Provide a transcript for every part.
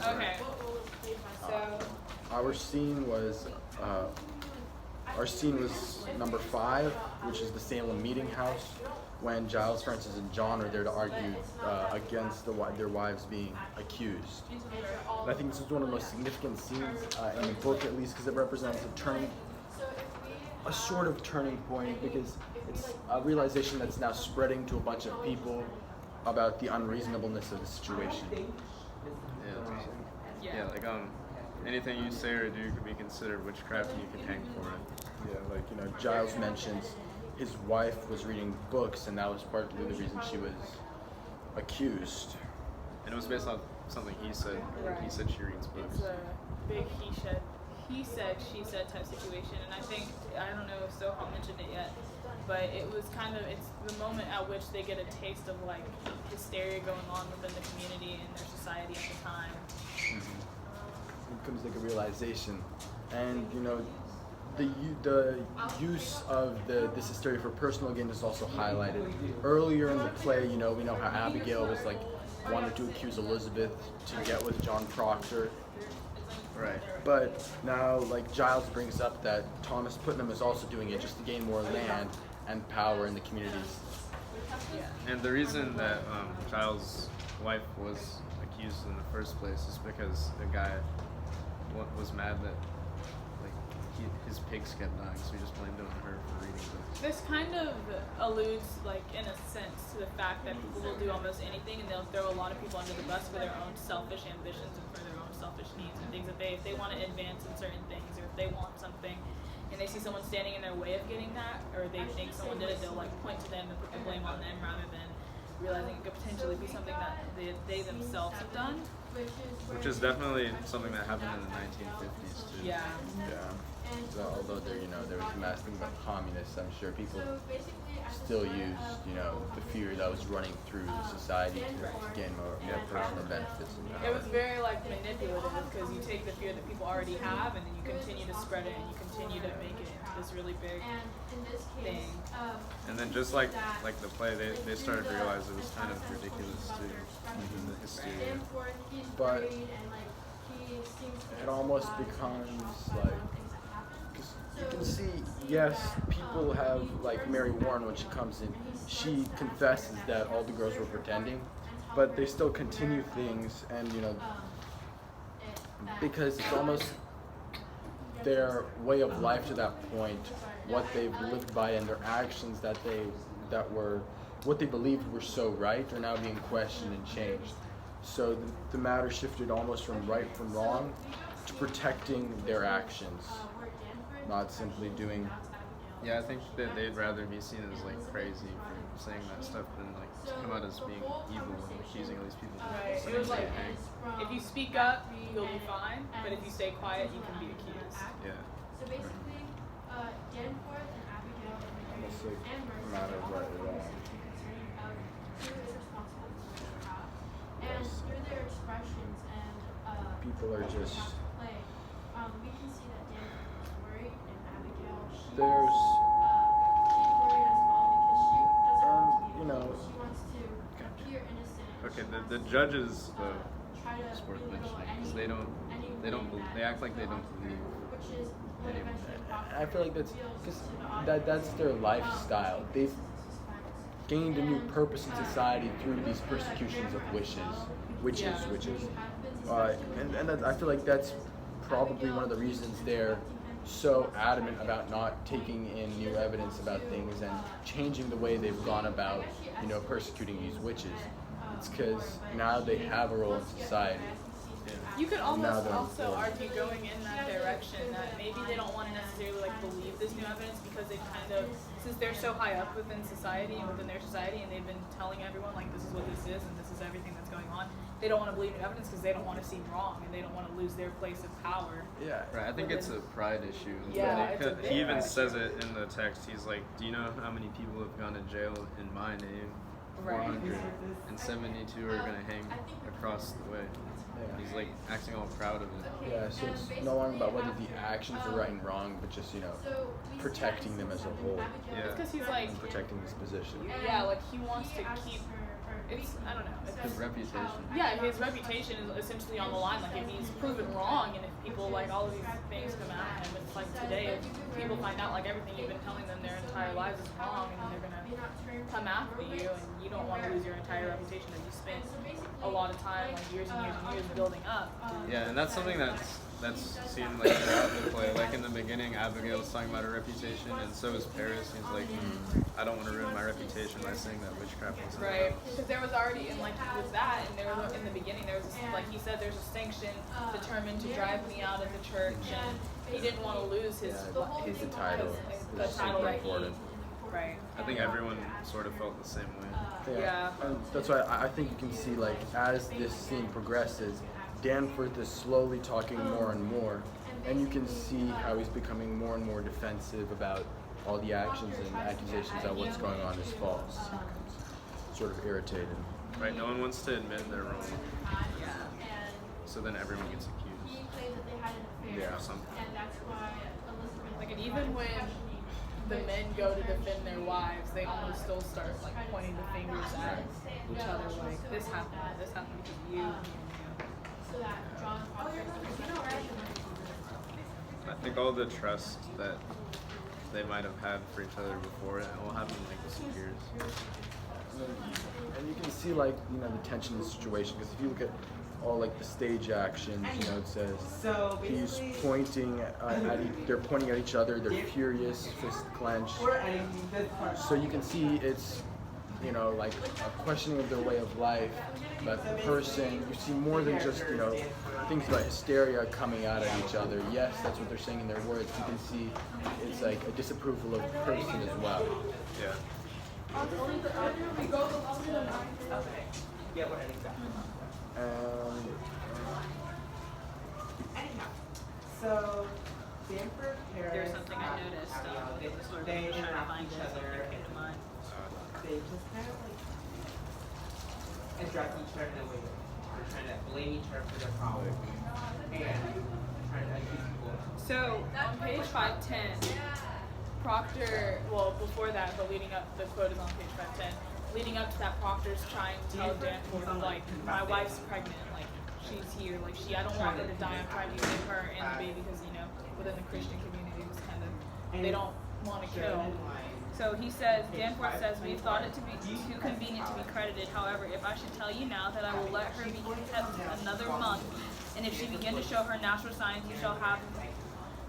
Okay. So our scene was number 5, which is the Salem Meeting House, when Giles, Francis, and John are there to argue against their wives being accused. And I think this is one of the most significant scenes in the book, at least, because it represents a sort of turning point, because it's a realization that's now spreading to a bunch of people about the unreasonableness of the situation. Yeah, like anything you say or do could be considered witchcraft and you can hang for it. Yeah, like, Giles mentions his wife was reading books, and that was partly the reason she was accused. And it was based on something he said. Right. He said she reads books. it's a big he said, she said type situation, and I think, I don't know if Soha mentioned it yet, but it was it's the moment at which they get a taste of like hysteria going on within the community and their society at the time. It becomes like a realization, and the use of this hysteria for personal gain is also highlighted earlier in the play. We know how Abigail was like wanted to accuse Elizabeth to get with John Proctor. Right. But now, like, Giles brings up that Thomas Putnam is also doing it just to gain more land and power in the communities. And the reason that Giles' wife was accused in the first place is because the guy was mad that his pigs kept dying, so he just blamed it on her for reading books. This kind of alludes, like, in a sense, to the fact that people will do almost anything, and they'll throw a lot of people under the bus for their own selfish ambitions and for their own selfish needs and things that if they want to advance in certain things, or if they want something and they see someone standing in their way of getting that, or they think someone did it, they'll like point to them and put the blame on them rather than realizing it could potentially be something that they themselves have done. Which is definitely something that happened in the 1950s too. Yeah. So, although there was mass thing about communists, I'm sure people still used, the fear that was running through the society to gain more personal benefits. It was very manipulative, because you take the fear that people already have and then you continue to spread it and you continue to make it into this really big thing. And then just like the play, they started to realize it was kind of ridiculous too, the hysteria. But it almost becomes like, because you can see, yes, people have, like Mary Warren, when she comes in, she confesses that all the girls were pretending, but they still continue things, and because it's almost their way of life to that point, what they've lived by, and their actions that were what they believed were so right are now being questioned and changed. So the matter shifted almost from right from wrong to protecting their actions, not simply doing. Yeah, I think that they'd rather be seen as crazy for saying that stuff than to come out as being evil and accusing all these people. Right. It was if you speak up, you'll be fine, but if you stay quiet, you can be accused. Yeah. So basically, Danforth and Abigail Almost like and a Mercy matter of right or wrong. concerning of who is responsible for witchcraft, and through their expressions and People are just. play, we can see that Danforth is worried, and Abigail she's There's. worried as well, because she doesn't you know. she wants to appear innocent. Okay, the judges Try to support belittle lynching any- because they act like they don't believe. which is what eventually I feel like that's their lifestyle. They've gained a new purpose in society through these persecutions of witches. And I feel like that's probably one of the reasons they're so adamant about not taking in new evidence about things and changing the way they've gone about, persecuting these witches. It's because now they have a role in society. You could almost also argue going in that direction that maybe they don't want to necessarily believe this new evidence because they since they're so high up within society and within their society, and they've been telling everyone this is what this is and this is everything that's going on, they don't want to believe new evidence because they don't want to seem wrong and they don't want to lose their place of power. Yeah. Right, I think it's a pride issue. Yeah, it's a he even big says it in the text. He's like, do you know how many people have gone to jail in my name? Right. 400, and 72 are going to hang across the way. Yeah. He's acting all proud of it. Yeah, so it's no longer about whether the actions are right and wrong, but just, protecting them as a whole Yeah. It's because he's and protecting his position. yeah, he wants to keep. it's I don't know. His reputation. Yeah, his reputation is essentially on the line. Like if he's proven wrong, and if people like all of these things come at him, it's like today, if people find out like everything you've been telling them their entire lives is wrong, and they're gonna come after you, and you don't want to lose your entire reputation that you spent a lot of time, like years and years and years building up. Yeah, and that's something that's seen like throughout the play. Like in the beginning, Abigail's talking about her reputation, and so is Paris. He's like, I don't want to ruin my reputation by saying that witchcraft was Right, because there was already, and like with that, and there was in the beginning, there was like he said, there's a sanction determined to drive me out of the church, and he didn't want to lose his The title the is title super that he, important. right. I think everyone sort of felt the same way. Yeah. And that's why I think you can see, like, as this scene progresses, Danforth is slowly talking more and more, and you can see how he's becoming more and more defensive about all the actions and accusations that what's going on is false. Sort of irritated. Right? No one wants to admit they're wrong, Yeah. so then everyone gets accused. Yeah. Or something. Like, and even when the men go to defend their wives, they almost still start like pointing the fingers at each other, like this happened because of you. I think all the trust that they might have had for each other before it will happen like disappears. And you can see, like, you know, the tension in the situation, because if you look at all, like, the stage actions, you know, it says he's pointing they're pointing at each other, they're furious, fist clenched. So you can see it's, you know, like a questioning of their way of life, but the person, you see more than just, you know, things about hysteria coming out at each other. Yes, that's what they're saying in their words. You can see it's like a disapproval of the person as well. Yeah. So Stanford, Paris, There's something I noticed. Sort of they trying to interact find with each this, other. it came to mind. They just kind of like address each other in a way that they're trying to blame each other for their problems and trying to accuse people. So on page 510, Proctor, well before that, but leading up, the quote is on page 510. Leading up to that, Proctor's trying to tell Danforth, like, my wife's pregnant, like she's here, like I don't want her to die. I'm trying to save her and the baby because, you know, within the Christian community, it's kind of, they don't want to kill. So he says, Danforth says, we thought it to be too convenient to be credited. However, if I should tell you now that I will let her be kept another month, and if she begin to show her natural signs, you shall have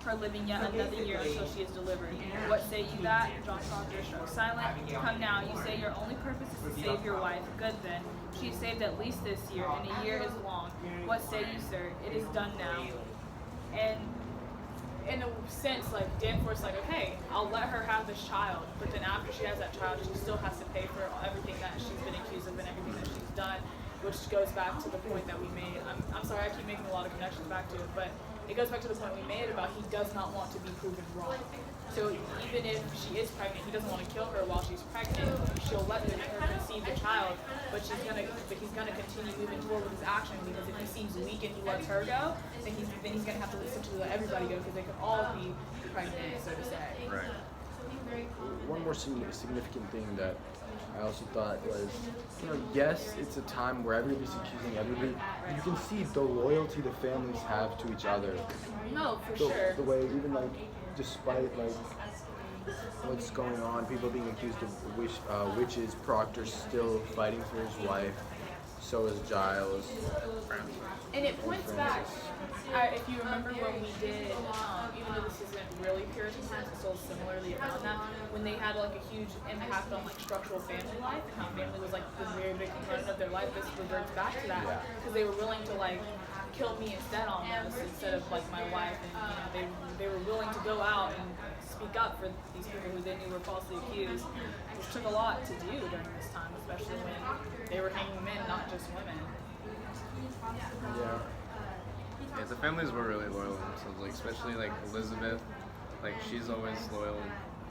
her living yet another year until she is delivered. What say you that? John Proctor struck silent. Come now, you say your only purpose is to save your wife. Good then. She is saved at least this year, and a year is long. What say you, sir? It is done now. And in a sense, like, Danforth's like, okay, I'll let her have this child, but then after she has that child, she still has to pay for everything that she's been accused of and everything that she's done, which goes back to the point that we made. I'm sorry, I keep making a lot of connections back to it, but it goes back to the point we made about he does not want to be proven wrong. So even if she is pregnant, he doesn't want to kill her while she's pregnant. She'll let her conceive the child, but he's gonna continue moving forward with his action, because if he seems weak and he lets her go, then he's gonna have to essentially let everybody go, because they could all be pregnant, so to say. Right. One more significant thing that I also thought was, you know, yes, it's a time where everybody's accusing everybody. You can see the loyalty the families have to each other. No, for The, sure. the way, even like, despite like what's going on, people being accused of witches, Proctor's still fighting for his wife. So is Giles. And it points back, if you remember when we did, even though this isn't really Puritan times, it's still similarly around that, when they had like a huge impact on like structural family life, and how family was like the very big component of their life, this reverts back to that, because they were willing to like kill me instead almost, instead of like my wife, and you know, they were willing to go out and speak up for these people who they knew were falsely accused, which took a lot to do during this time, especially when they were hanging men, not just women. Yeah. Yeah, the families were really loyal themselves, like especially like Elizabeth, like she's always loyal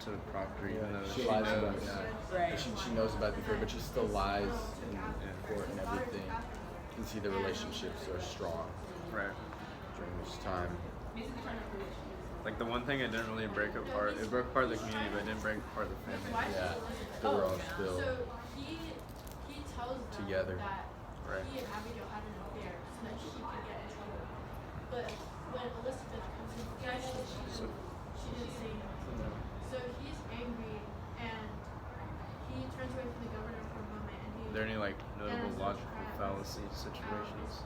to Proctor, even though She she lies knows. about that. Right. She knows about the affair, but she still lies in court and everything. You can see the relationships are strong Right. during this time. Like the one thing it didn't really break apart, it broke apart the community, but it didn't break apart the family. Yeah, they were all still. So he tells tells them together. that Right. he and Abigail had an affair so that she could get in trouble. But when Elizabeth comes in, So, she didn't say anything. no. So he's angry and he turns away from the governor for a moment and he Are there any like notable logical fallacy situations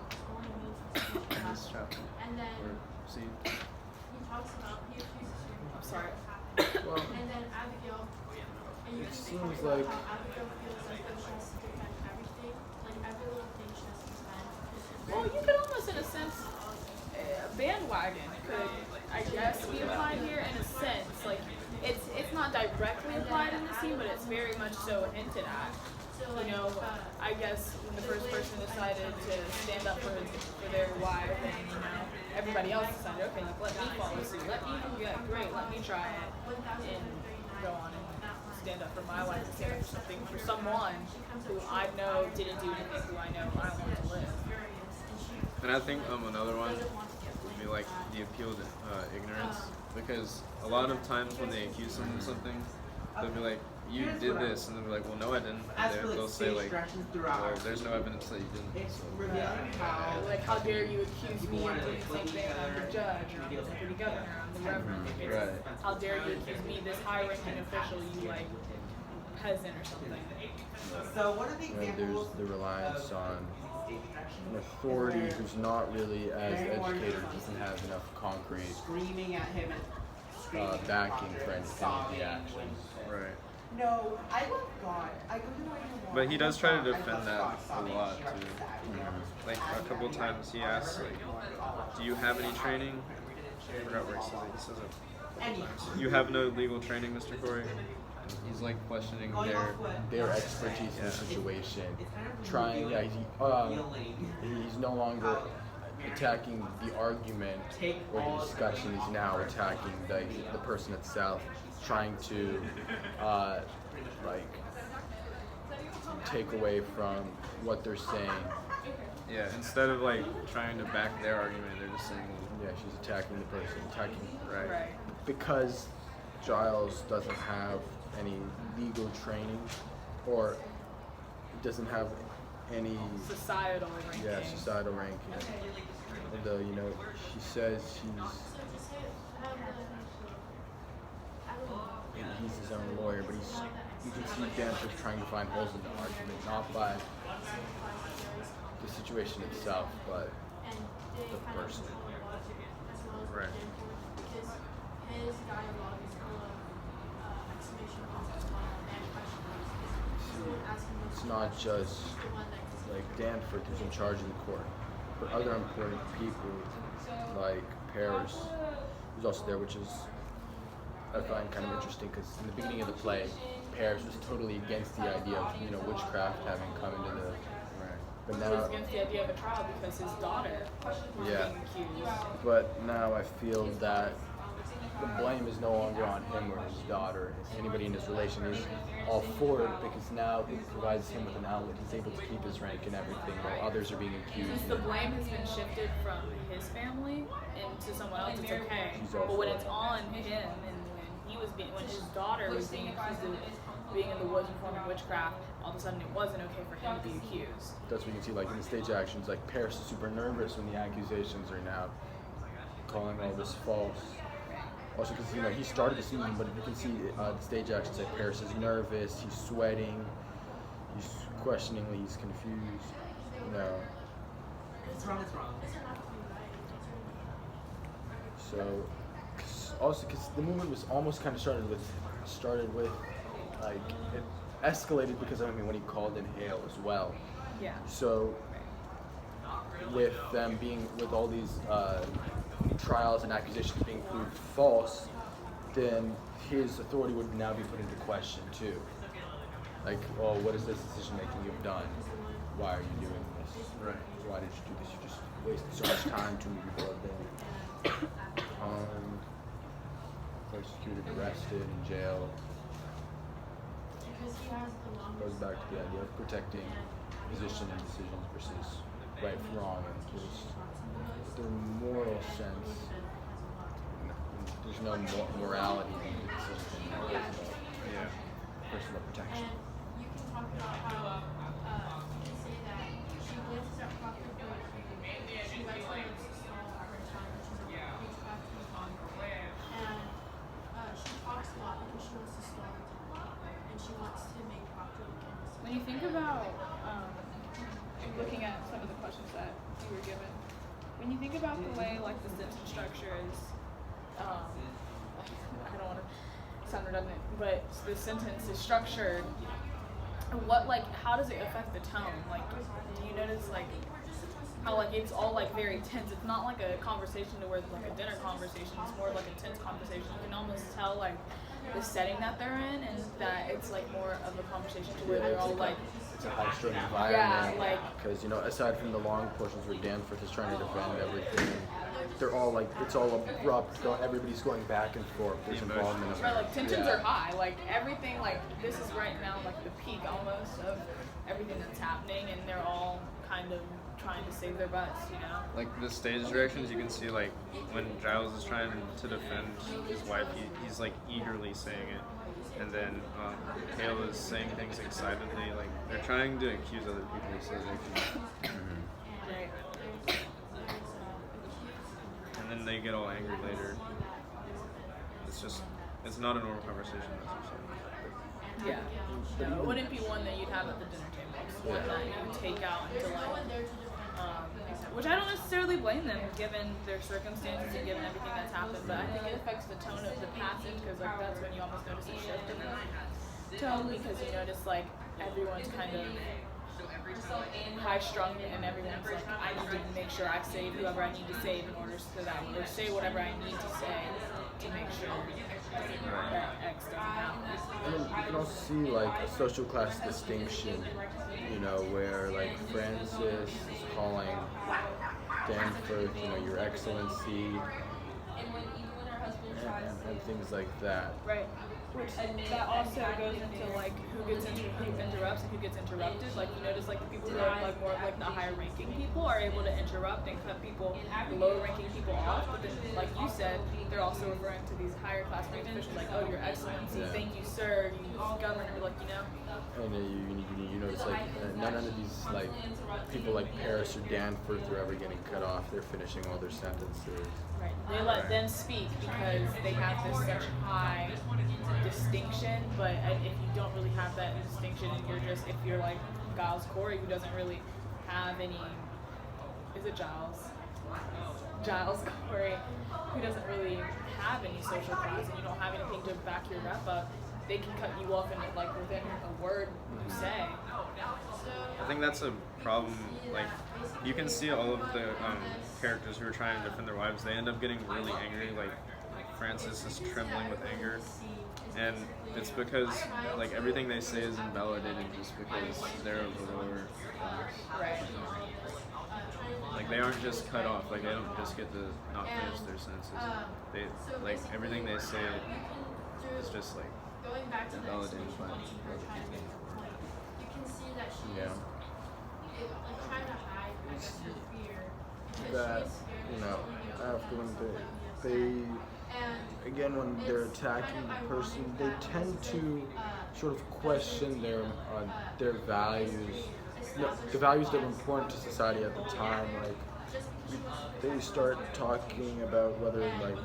in this chapter? and then Or see? he talks about he accuses her. I'm sorry. Well, And then Abigail and you it can seems talk about like- how Abigail feels like though she has to defend everything, like every little thing she has to defend. Well, you could almost, in a sense, bandwagon could, I guess, be applied here in a sense. Like, it's not directly applied in the scene, but it's very much so hinted at. You know, I guess when the first person decided to stand up for their wife, and you know, everybody else decided, okay, like, let me follow suit, let me do that, great, let me try it, and go on and stand up for my wife, and stand up for something for someone who I know didn't do anything, who I know I want to live. And I think another one would be like the appeal to ignorance, because a lot of times when they accuse someone of something, they'll be like, "You did this," and they'll be like, "Well, no, I didn't." As And for they'll like say stage like, directions throughout "Well, our there's no season, evidence that you didn't." it's So. revealing how Like, how dare you accuse me people of wanna, doing like, the same blame thing? each I'm the other, judge, or I'm the reveal, deputy like, governor, I'm the reverend. Mhm, It's, right. how dare you accuse me, this high-ranking official, you like peasant or something? So one of the And examples there's the reliance of on stage direction an authority is where who's not really as Mary Warren educated, is doesn't have enough concrete screaming at him and screaming at backing Father for and anything of the sobbing actions. when he said, Right. "No, I love God. I go to my Lord. But he I does love try to God. I defend love that God," a sobbing. lot, She already too. said, you know, Like a couple times he asks like, "Do you have any training?" I forgot where he says it. He says it. Anyway, You have no legal training, Mr. Corey. And he's like questioning going their. off what Their expertise in the Yeah. situation. it's kind of Trying, yeah, revealing he's no longer attacking the argument or the discussion. He's now attacking the person itself, trying to like take away from what they're saying. Yeah, instead of like trying to back their argument, they're just saying, Yeah, she's attacking the person, right. Right. because Giles doesn't have any legal training, or doesn't have any Societal ranking. societal ranking. Although, you know, she says he's his own lawyer, but you can see Danforth trying to find holes in the argument, not by the situation itself, but the person. Right. Because his dialogue is full of exclamation points and question marks. He would ask him It's those not questions. just He's the one that can like Danforth who's in charge of the court, but other important people like Paris, who's also there, which is I find kind of interesting because in the beginning of the play, Paris was totally against the idea of witchcraft having come into the. But He was now, against the idea of a trial because his daughter was Yeah. being accused. but now I feel that the blame is no longer on him or his daughter. Anybody in his relation is all for it because now it provides him with an outlet. He's able to keep his rank and everything while others are being accused. Since the blame has been shifted from his family into someone else, it's okay. He's all But when for it's it. on him, and when his daughter was being accused of being in the woods performing witchcraft, all of a sudden it wasn't okay for him to be accused. That's what you can see, like in the stage actions, like Paris is super nervous when the accusations are now calling all this false. Also, because he started the scene, but you can see the stage actions. Like Paris is nervous, he's sweating, he's questioningly, he's confused. It's wrong, it's wrong. So, because the movement was almost kind of started with like it escalated because when he called in Hale as well. Yeah. So, with them with all these trials and accusations being proved false, then his authority would now be put into question too. Like, oh, what is this decision making you've done? Why are you doing this? Right. Why did you do this? You just wasted so much time. Too many people have been persecuted, arrested, in jail. Because he has the longest Goes back to the idea of protecting position and decisions versus right from wrong, and their moral sense. There's no morality in the decision. There's no Yeah. personal protection. And you can talk about how dances at Proctor Break. She lets her stall every time she's on page 525. And she talks a lot because she wants to stall the temple. And she wants to make Proctor look innocent. When you think about looking at some of the questions that you were given, when you think about the way like the sentence structure is, I don't want to sound redundant, but the sentence is structured. How does it affect the tone? Like, do you notice like how like it's all like very tense? It's not like a conversation to where it's like a dinner conversation. It's more like a tense conversation. You can almost tell like the setting that they're in, and that it's like more of a conversation to where they're all like. It's a high-strung environment. Yeah, like because aside from the long portions where Danforth is trying to defend everything, they're all like it's all abrupt. Everybody's going back and forth. There's involvement. Right, like tensions are high. Like everything, like this is right now like the peak almost of everything that's happening, and they're all kind of trying to save their butts, you know. Like the stage directions, you can see like when Giles is trying to defend his wife, he's like eagerly saying it. And then Hale is saying things excitedly, like they're trying to accuse other people so they can. Right. And then they get all angry later. It's not a normal conversation, that's what I'm saying. Yeah. No, it wouldn't be one that you'd have at the dinner table. It's one that you would take out into life. Which I don't necessarily blame them, given their circumstances and given everything that's happened. But I think it affects the tone of the passage, because like that's when you almost notice a shift in the tone, because you notice like everyone's kind of high strung, and everyone's like, I need to make sure I save whoever I need to save in order so that or say whatever I need to say to make sure that X doesn't happen. And then you can also see like a social class distinction, where like Francis is calling Danforth, Your Excellency, and things like that. Right. Which that also goes into like who interrupts and who gets interrupted. Like you notice like the people who are like more of like the higher ranking people are able to interrupt and cut people, the lower ranking people off. But then like you said, they're also referring to these higher class ranking officials like, oh, Your Excellency, thank you, sir, you governor, like And you notice like none of these like people like Paris or Danforth are ever getting cut off. They're finishing all their sentences. Right. They let them speak because they have this such high distinction, but if you don't really have that distinction and if you're like Giles Corey, who doesn't really have any, is it Giles? Giles Corey, who doesn't really have any social class, and you don't have anything to back your rep up, they can cut you off in like within a word you say. I think that's a problem. Like, you can see all of the characters who are trying to defend their wives, they end up getting really angry. Like Francis is trembling with anger, and it's because like everything they say is invalidated just because they're of the lower class. Right. Like they aren't just cut off. Like they don't just get to not finish their sentences. They like everything they say is just like invalidated by other people. You can see that she's like trying to hide, I guess, her fear. That after when they again when they're attacking the person, they tend to sort of question their values, the values that were important to society at the time. Like they start talking about whether like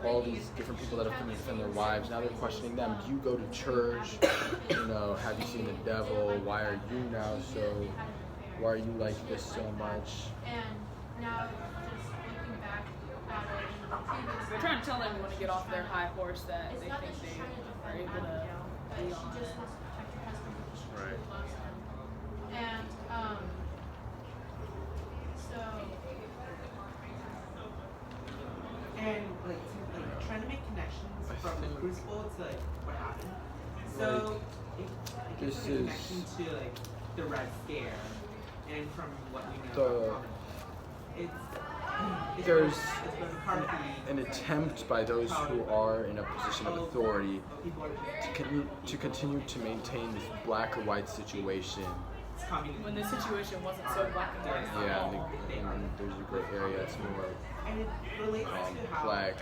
all these different people that have come to defend their wives. Now they're questioning them. Do you go to church? Have you seen the devil? Why are you now so? Why are you like this so much? And now, just looking back at it, They're trying to tell everyone to get off their high horse that they think they are able to be on. she just wants to protect her husband because she Right. really loves him. And so And like trying to make connections from the Crucible to like what happened. So it gives This like, a is- connection to like the Red Scare, and from what we know, it's There's it's been McCarthy. an attempt by those who are in a position of authority People are to continue to maintain this black or white situation. it's communism. When the situation wasn't so black and white. Yeah, and there's a gray area. It's more And it relates to how complex.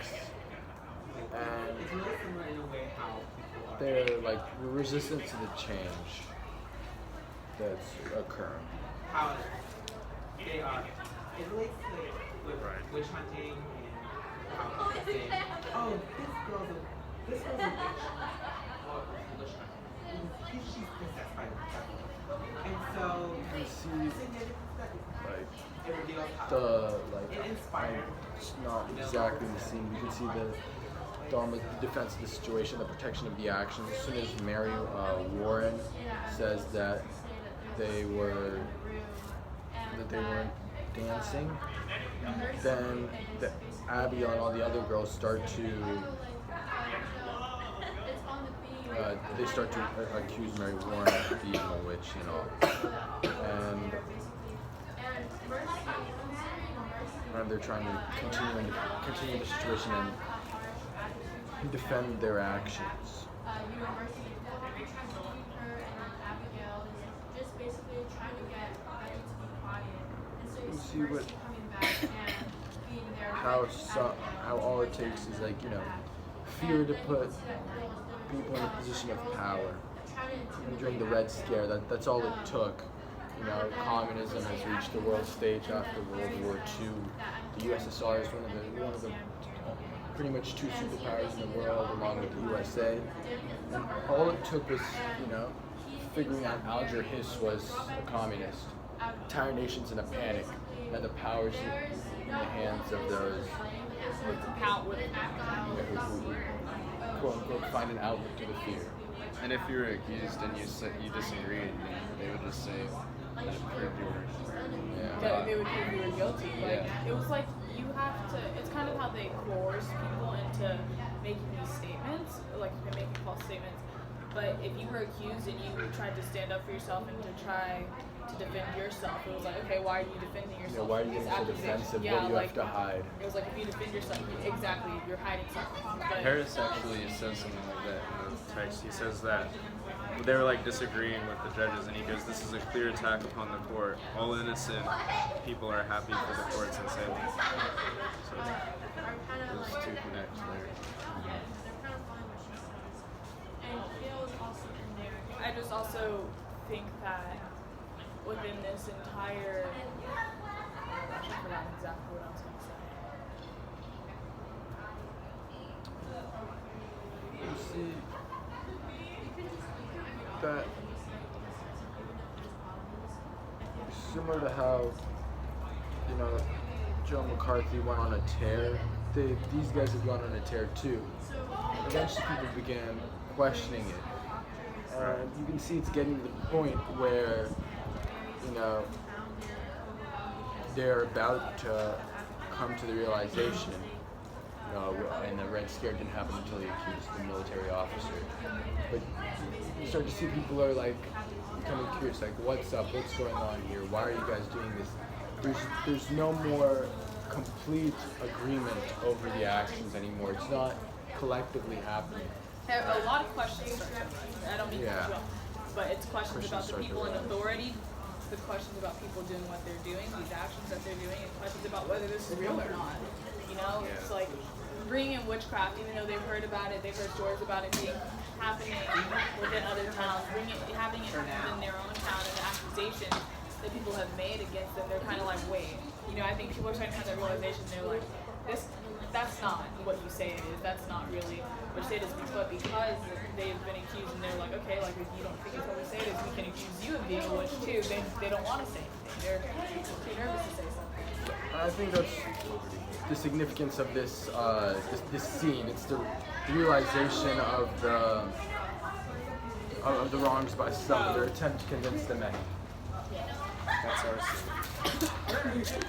it's And really similar in a way how people are. they're like resistant to the change that's occurring. How they are. It relates to with Right. witch hunting and how people say, oh, this girl's a witch or witch hunter. She's possessed by the devil. And so You see, like it reveals how it it inspired. it's not exactly the scene. You can see the Dharma, the defense of the situation, the protection of the actions. As soon as Mary Warren says that they weren't dancing, then Abigail and all the other girls start to they start to accuse Mary Warren of being a witch and all, and they're trying to continue the situation and defend their actions. You see what how all it takes is like, you know, fear to put people in a position of power. And during the Red Scare, that's all it took. You know, communism has reached the world stage after World War II. The USSR is one of the pretty much two superpowers in the world, along with the USA. And all it took was, you know, figuring out Alger Hiss was a communist. Entire nations in a panic. Now the power's in the hands of those who quote unquote find an outlet to the fear. And if you were accused and you disagreed, they would just say that it proved you were. That they would prove you were guilty. Like Yeah. it was like you have to. It's kind of how they coerce people into making these statements, like making false statements. But if you were accused and you tried to stand up for yourself and to try to defend yourself, it was like, okay, why are you defending yourself? Why are you These being so accusations. defensive? Yeah, What do you like, have to hide? It was like if you defend yourself, exactly, you're hiding something. But Harris actually says something like that in the text. He says that they were like disagreeing with the judges, and he goes, "This is a clear attack upon the court. All innocent people are happy for the court's insanity." So those two connect there. I just also think that within this entire, I forgot exactly what I was going to say. You see that similar to how, you know, Joe McCarthy went on a tear. These guys have gone on a tear too. Eventually people began questioning it. And you can see it's getting to the point where, you know, they're about to come to the realization, you know, and the Red Scare didn't happen until he accused the military officer. But you start to see people are like becoming curious, like, what's up, what's going on here, why are you guys doing this? There's no more complete agreement over the actions anymore. It's not collectively happening. A lot of questions start coming. I don't mean to cut you off, but it's questions about the people in authority, the questions about people doing what they're doing, these actions that they're doing, and questions about whether this is real or not. You know, it's like bringing in witchcraft, even though they've heard about it, they've heard stories about it being happening within other towns, having it happen in their own town, and the accusations that people have made against them. They're kind of like, wait, you know, I think people are starting to have that realization. They're like, that's not what you say it is. That's not really what you say it is. But because they've been accused and they're like, okay, like if you don't think it's what we say it is, we can accuse you of being a witch too. They don't want to say anything. They're too nervous to say something. I think that's the significance of this this scene. It's the realization of the wrongs by some, their attempt to convince the many. That's our scene.